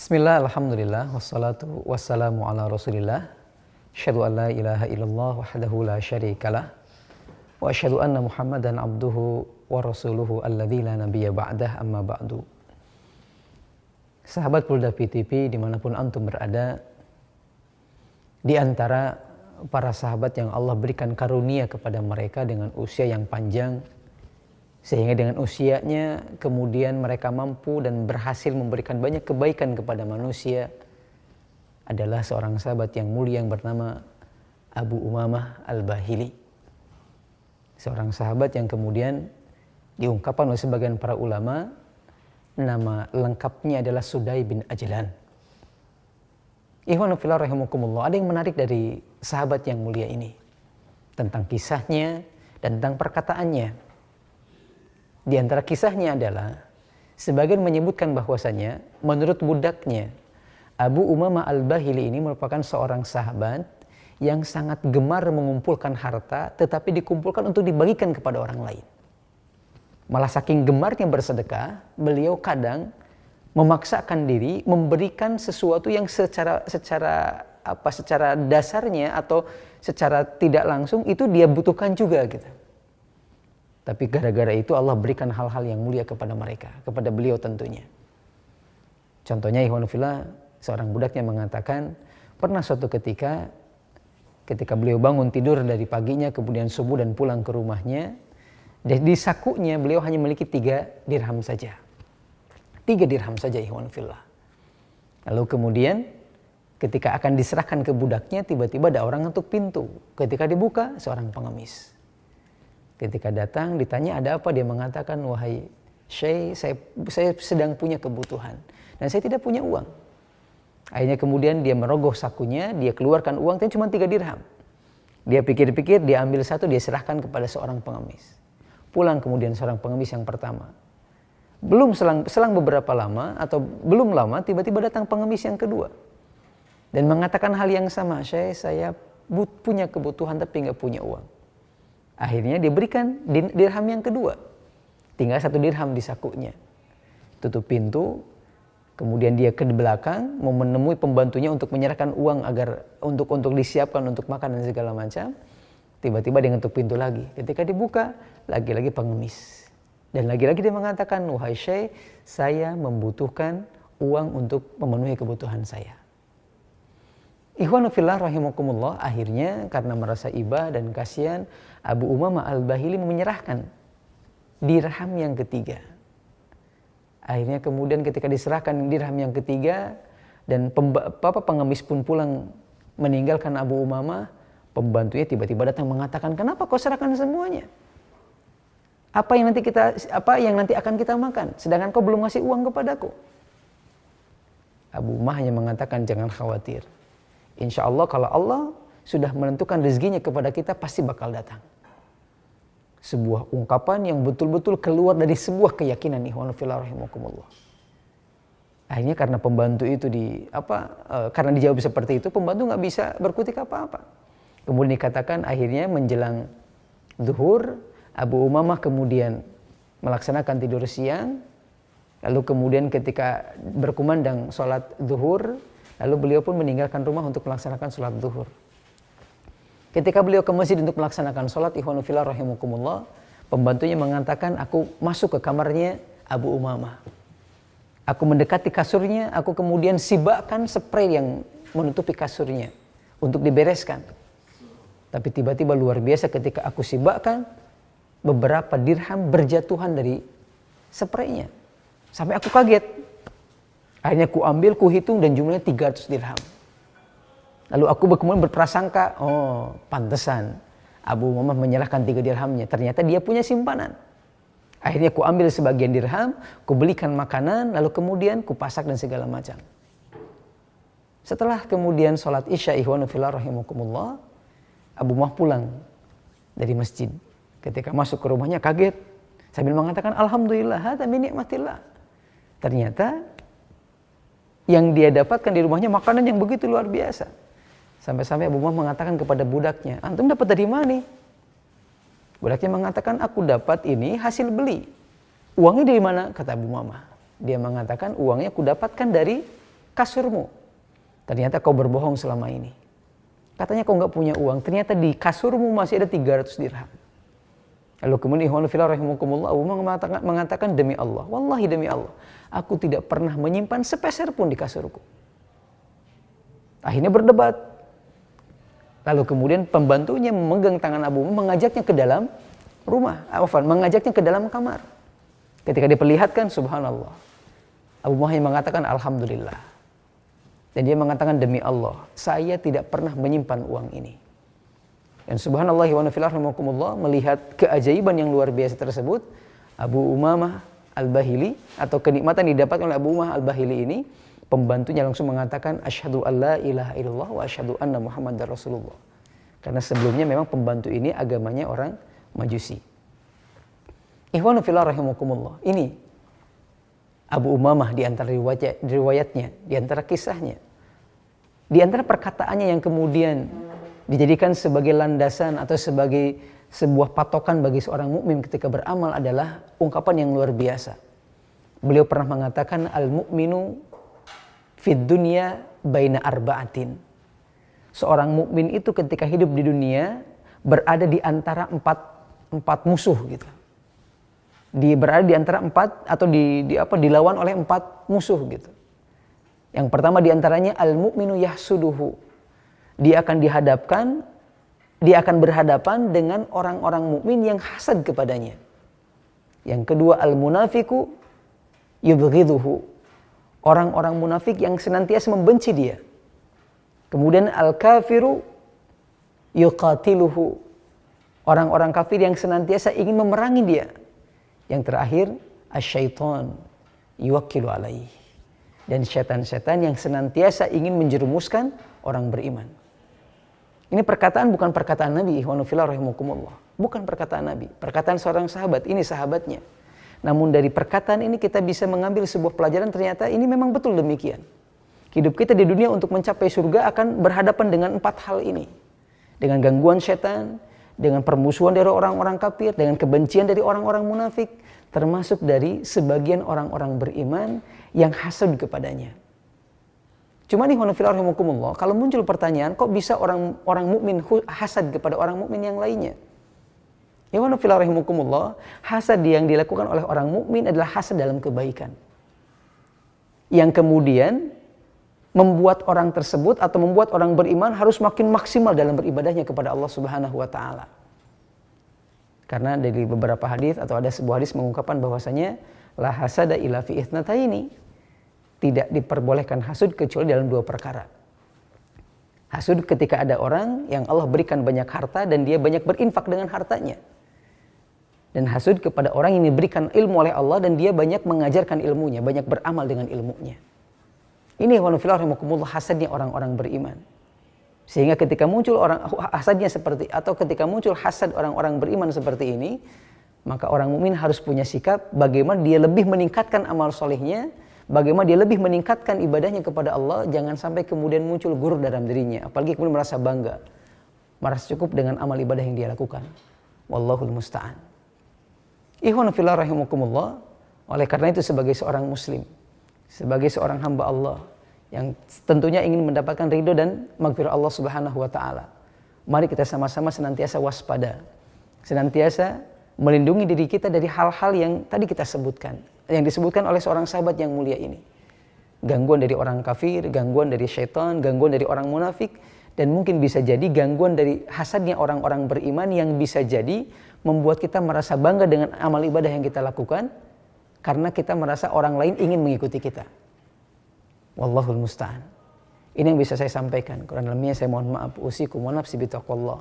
Bismillah, alhamdulillah, wassalatu wassalamu ala rasulillah. Asyhadu an la ilaha illallah wahdahu la syarikalah. Wa asyhadu anna muhammadan abduhu wa rasuluhu alladzi la nabiyya ba'dah, amma ba'du. Sahabat Polda PTP dimanapun antum berada, di antara para sahabat yang Allah berikan karunia kepada mereka dengan usia yang panjang, sehingga dengan usianya kemudian mereka mampu dan berhasil memberikan banyak kebaikan kepada manusia, adalah seorang sahabat yang mulia yang bernama Abu Umamah Al-Bahili. Seorang sahabat yang kemudian diungkapkan oleh sebagian para ulama, nama lengkapnya adalah Sudai bin Ajlan. Ikhwanu fillah rahimakumullah, ada yang menarik dari sahabat yang mulia ini tentang kisahnya dan tentang perkataannya. Di antara kisahnya adalah sebagian menyebutkan bahwasanya menurut budaknya Abu Umamah Al-Bahili ini merupakan seorang sahabat yang sangat gemar mengumpulkan harta, tetapi dikumpulkan untuk dibagikan kepada orang lain. Malah saking gemarnya bersedekah, beliau kadang memaksakan diri memberikan sesuatu yang secara dasarnya atau secara tidak langsung itu dia butuhkan juga gitu. Tapi gara-gara itu Allah berikan hal-hal yang mulia kepada mereka, kepada beliau tentunya. Contohnya ikhwan fillah, seorang budaknya mengatakan pernah suatu ketika beliau bangun tidur dari paginya kemudian subuh dan pulang ke rumahnya, di sakunya beliau hanya memiliki 3 dirham saja. 3 dirham saja ikhwan fillah. Lalu kemudian ketika akan diserahkan ke budaknya, tiba-tiba ada orang ngetuk pintu. Ketika dibuka, seorang pengemis. Ketika datang ditanya ada apa, dia mengatakan, wahai Syekh, saya sedang punya kebutuhan dan saya tidak punya uang. Akhirnya kemudian dia merogoh sakunya, dia keluarkan uang, tapi cuma 3 dirham. Dia pikir-pikir, dia ambil 1, dia serahkan kepada seorang pengemis. Pulang kemudian seorang pengemis yang pertama. Selang beberapa lama atau belum lama, tiba-tiba datang pengemis yang kedua dan mengatakan hal yang sama, Syekh, saya punya kebutuhan tapi nggak punya uang. Akhirnya diberikan dirham yang kedua. Tinggal 1 dirham di sakunya. Tutup pintu. Kemudian dia ke belakang mau menemui pembantunya untuk menyerahkan uang agar untuk disiapkan untuk makan dan segala macam. Tiba-tiba dia ngetuk pintu lagi. Ketika dibuka, lagi-lagi pengemis. Dan lagi-lagi dia mengatakan, wahai Syekh, saya membutuhkan uang untuk memenuhi kebutuhan saya. Ikhwanu fillah rahimakumullah, akhirnya karena merasa iba dan kasihan, Abu Umamah Al-Bahili menyerahkan dirham yang ketiga. Akhirnya kemudian ketika diserahkan dirham yang ketiga dan pengemis pun pulang meninggalkan Abu Umamah, pembantunya tiba-tiba datang mengatakan, kenapa kau serahkan semuanya? Apa yang nanti akan kita makan, sedangkan kau belum ngasih uang kepadaku? Abu Umamah hanya mengatakan, jangan khawatir. Insya Allah kalau Allah sudah menentukan rezekinya kepada kita, pasti bakal datang. Sebuah ungkapan yang betul-betul keluar dari sebuah keyakinan, ikhwan fillah rahimakumullah. Akhirnya karena pembantu itu karena dijawab seperti itu, pembantu nggak bisa berkutik apa-apa. Kemudian dikatakan akhirnya menjelang zuhur, Abu Umamah kemudian melaksanakan tidur siang. Lalu kemudian ketika berkumandang sholat zuhur, lalu beliau pun meninggalkan rumah untuk melaksanakan sholat zuhur. Ketika beliau ke masjid untuk melaksanakan sholat, ikhwanu fillah rahimakumullah, pembantunya mengatakan, aku masuk ke kamarnya Abu Umamah. Aku mendekati kasurnya, aku kemudian sibakkan spray yang menutupi kasurnya untuk dibereskan. Tapi tiba-tiba luar biasa ketika aku sibakkan, beberapa dirham berjatuhan dari spraynya. Sampai aku kaget. Akhirnya ku ambil, ku hitung dan jumlahnya 300 dirham. Lalu aku kemudian berprasangka, oh pantesan Abu Umamah menyerahkan 3 dirhamnya. Ternyata dia punya simpanan. Akhirnya ku ambil sebagian dirham, ku belikan makanan, lalu kemudian ku pasak dan segala macam. Setelah kemudian sholat isya, ikhwanu fillah rahimakumullah, Abu Umamah pulang dari masjid. Ketika masuk ke rumahnya kaget sambil mengatakan, alhamdulillah, hadza min nikmatillah. Ternyata yang dia dapatkan di rumahnya makanan yang begitu luar biasa. Sampai-sampai Abu Umamah mengatakan kepada budaknya, antum dapat dari mana? Budaknya mengatakan, aku dapat ini hasil beli. Uangnya dari mana? Kata Abu Umamah. Dia mengatakan, uangnya aku dapatkan dari kasurmu. Ternyata kau berbohong selama ini. Katanya kau nggak punya uang, ternyata di kasurmu masih ada 300 dirham. Lalu kemudian ikhwanu fillah rahimakumullah, Abu Umamah mengatakan, demi Allah, wallahi demi Allah, aku tidak pernah menyimpan sepeser pun di kasurku. Akhirnya berdebat. Lalu kemudian pembantunya memegang tangan Abu Umamah, mengajaknya ke dalam rumah, mengajaknya ke dalam kamar. Ketika diperlihatkan, subhanallah, Abu Umamah mengatakan alhamdulillah. Dan dia mengatakan, demi Allah, saya tidak pernah menyimpan uang ini. Dan subhanallah wa nafillah rahimakumullah, melihat keajaiban yang luar biasa tersebut, Abu Umamah Al-Bahili, atau kenikmatan didapatkan oleh Abu Umamah Al-Bahili ini, pembantunya langsung mengatakan, asyhadu alla ilaha illallah wa asyhadu anna Muhammadar Rasulullah. Karena sebelumnya memang pembantu ini agamanya orang Majusi. Ikhwanu fillah rahimakumullah, ini Abu Umamah di antara riwayatnya, di antara kisahnya, di antara perkataannya yang kemudian dijadikan sebagai landasan atau sebagai sebuah patokan bagi seorang mukmin ketika beramal adalah ungkapan yang luar biasa. Beliau pernah mengatakan, al-mu'minu fid dunya baina arba'atin. Seorang mukmin itu ketika hidup di dunia berada di antara empat musuh gitu. Dia berada di antara empat atau dilawan oleh 4 musuh gitu. Yang pertama diantaranya al-mu'minu yahsuduhu. Dia akan berhadapan dengan orang-orang mukmin yang hasad kepadanya. Yang kedua al-munafiku yubghiduhu. Orang-orang munafik yang senantiasa membenci dia. Kemudian al-kafiru yuqatiluhu. Orang-orang kafir yang senantiasa ingin memerangi dia. Yang terakhir asyaiton yuwakkilu alaihi. Dan setan-setan yang senantiasa ingin menjerumuskan orang beriman. Ini perkataan bukan perkataan Nabi, ikhwanu fillah rahimakumullah. Bukan perkataan Nabi, perkataan seorang sahabat, ini sahabatnya. Namun dari perkataan ini kita bisa mengambil sebuah pelajaran, ternyata ini memang betul demikian. Hidup kita di dunia untuk mencapai surga akan berhadapan dengan 4 hal ini. Dengan gangguan setan, dengan permusuhan dari orang-orang kafir, dengan kebencian dari orang-orang munafik, termasuk dari sebagian orang-orang beriman yang hasad kepadanya. Cuma nih, kalau muncul pertanyaan, kok bisa orang mukmin hasad kepada orang mukmin yang lainnya? Hasad yang dilakukan oleh orang mukmin adalah hasad dalam kebaikan. Yang kemudian membuat orang tersebut atau membuat orang beriman harus makin maksimal dalam beribadahnya kepada Allah Subhanahu wa taala. Karena dari beberapa hadis atau ada sebuah hadis mengungkapkan bahwasanya la hasada illa fi ithnataini. Tidak diperbolehkan hasud kecuali dalam 2 perkara. Hasud ketika ada orang yang Allah berikan banyak harta dan dia banyak berinfak dengan hartanya. Dan hasud kepada orang yang diberikan ilmu oleh Allah dan dia banyak mengajarkan ilmunya, banyak beramal dengan ilmunya. Ini hasadnya orang-orang beriman. Sehingga ketika muncul orang hasadnya seperti, atau ketika muncul hasad orang-orang beriman seperti ini, maka orang mukmin harus punya sikap bagaimana dia lebih meningkatkan amal solehnya, bagaimana dia lebih meningkatkan ibadahnya kepada Allah, jangan sampai kemudian muncul gurur dalam dirinya, apalagi kemudian merasa bangga, merasa cukup dengan amal ibadah yang dia lakukan. Wallahul musta'an. Ikhwan fillah rahimakumullah, oleh karena itu sebagai seorang muslim, sebagai seorang hamba Allah yang tentunya ingin mendapatkan ridho dan maghfirah Allah Subhanahu wa taala, mari kita sama-sama senantiasa waspada, senantiasa melindungi diri kita dari hal-hal yang tadi kita sebutkan, yang disebutkan oleh seorang sahabat yang mulia ini. Gangguan dari orang kafir, gangguan dari syaitan, gangguan dari orang munafik, dan mungkin bisa jadi gangguan dari hasadnya orang-orang beriman yang bisa jadi membuat kita merasa bangga dengan amal ibadah yang kita lakukan karena kita merasa orang lain ingin mengikuti kita. Wallahul musta'an. Ini yang bisa saya sampaikan. Kurang lebihnya saya mohon maaf. Usikum wa nafsi bitaqwallah.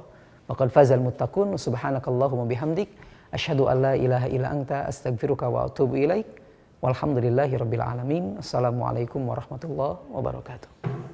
Waqad fazal muttaqun. Subhanakallahumma bihamdik. Asyhadu an la ilaha illa anta astaghfiruka wa atubu ilaik. Walhamdulillahi rabbil alamin. Assalamualaikum warahmatullahi wabarakatuh.